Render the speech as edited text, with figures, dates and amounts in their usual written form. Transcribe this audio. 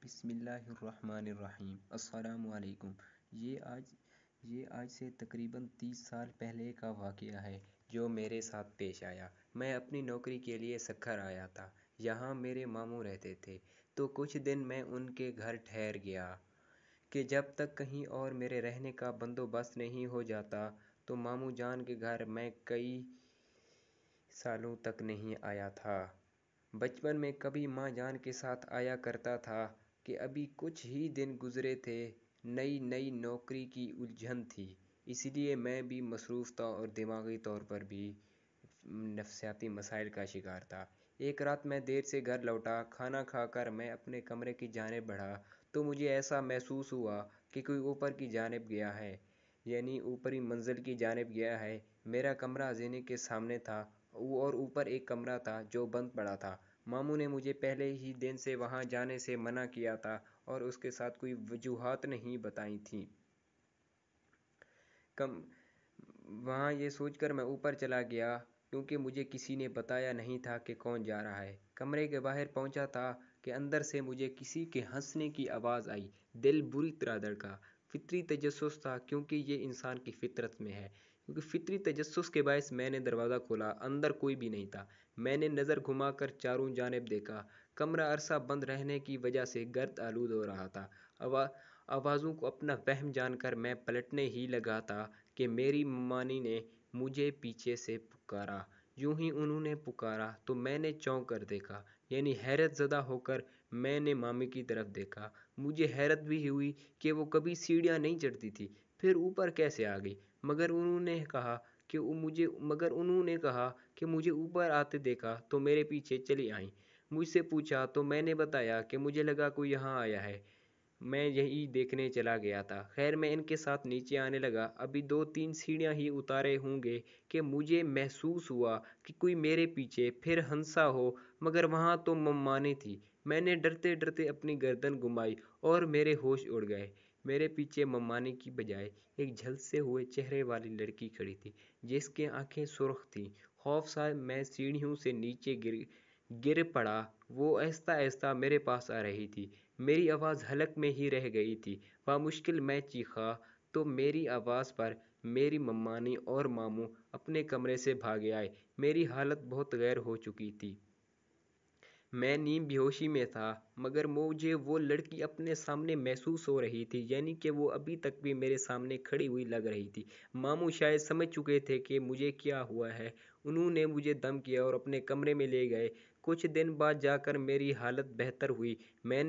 بسم اللہ الرحمن الرحیم۔ السلام علیکم۔ یہ آج سے تقریباً 30 سال پہلے کا واقعہ ہے جو میرے ساتھ پیش آیا۔ میں اپنی نوکری کے لیے سکھر آیا تھا۔ یہاں میرے ماموں رہتے تھے تو کچھ دن میں ان کے گھر ٹھہر گیا کہ جب تک کہیں اور میرے رہنے کا بندوبست نہیں ہو جاتا تو ماموں جان کے گھر میں کئی سالوں تک نہیں آیا تھا۔ بچپن میں کبھی ماں جان کے ساتھ آیا کرتا تھا کہ ابھی کچھ ہی دن گزرے تھے، نئی نوکری کی الجھن تھی، اس لیے میں بھی مصروف تھا اور دماغی طور پر بھی نفسیاتی مسائل کا شکار تھا۔ ایک رات میں دیر سے گھر لوٹا، کھانا کھا کر میں اپنے کمرے کی جانب بڑھا تو مجھے ایسا محسوس ہوا کہ کوئی اوپر کی جانب گیا ہے، یعنی اوپری منزل کی جانب گیا ہے۔ میرا کمرہ زینے کے سامنے تھا اور اوپر ایک کمرہ تھا جو بند پڑا تھا۔ ماموں نے مجھے پہلے ہی دن سے وہاں جانے سے منع کیا تھا اور اس کے ساتھ کوئی وجوہات نہیں بتائی تھیں۔ وہاں یہ سوچ کر میں اوپر چلا گیا کیونکہ مجھے کسی نے بتایا نہیں تھا کہ کون جا رہا ہے۔ کمرے کے باہر پہنچا تھا کہ اندر سے مجھے کسی کے ہنسنے کی آواز آئی۔ دل بری طرح دھڑکا۔ فطری تجسس تھا کیونکہ یہ انسان کی فطرت میں ہے۔ فطری تجسس کے باعث میں نے دروازہ کھولا۔ اندر کوئی بھی نہیں تھا۔ میں نے نظر گھما کر چاروں جانب دیکھا۔ کمرہ عرصہ بند رہنے کی وجہ سے گرد آلود ہو رہا تھا۔ آوازوں کو اپنا وہم جان کر میں پلٹنے ہی لگا تھا کہ میری ممانی نے مجھے پیچھے سے پکارا۔ یوں ہی انہوں نے پکارا تو میں نے چونک کر دیکھا، یعنی حیرت زدہ ہو کر میں نے مامی کی طرف دیکھا۔ مجھے حیرت بھی ہوئی کہ وہ کبھی سیڑھیاں نہیں چڑھتی تھی، پھر اوپر کیسے آ گئی؟ مگر انہوں نے کہا کہ مجھے اوپر آتے دیکھا تو میرے پیچھے چلی آئیں۔ مجھ سے پوچھا تو میں نے بتایا کہ مجھے لگا کوئی یہاں آیا ہے، میں یہی دیکھنے چلا گیا تھا۔ خیر میں ان کے ساتھ نیچے آنے لگا۔ ابھی 2-3 سیڑھیاں ہی اتارے ہوں گے کہ مجھے محسوس ہوا کہ کوئی میرے پیچھے پھر ہنسا ہو، مگر وہاں تو ممانی تھی۔ میں نے ڈرتے ڈرتے اپنی گردن گھمائی اور میرے ہوش اڑ گئے۔ میرے پیچھے ممانی کی بجائے ایک جھلسے ہوئے چہرے والی لڑکی کھڑی تھی جس کی آنکھیں سرخ تھیں۔ خوف زدہ میں سیڑھیوں سے نیچے گر پڑا۔ وہ آہستہ آہستہ میرے پاس آ رہی تھی۔ میری آواز حلق میں ہی رہ گئی تھی۔ بامشکل میں چیخا تو میری آواز پر میری ممانی اور ماموں اپنے کمرے سے بھاگے آئے۔ میری حالت بہت غیر ہو چکی تھی۔ میں نیم بیہوشی میں تھا، مگر مجھے وہ لڑکی اپنے سامنے محسوس ہو رہی تھی، یعنی کہ وہ ابھی تک بھی میرے سامنے کھڑی ہوئی لگ رہی تھی۔ ماموں شاید سمجھ چکے تھے کہ مجھے کیا ہوا ہے۔ انہوں نے مجھے دم کیا اور اپنے کمرے میں لے گئے۔ کچھ دن بعد جا کر میری حالت بہتر ہوئی۔ میں نے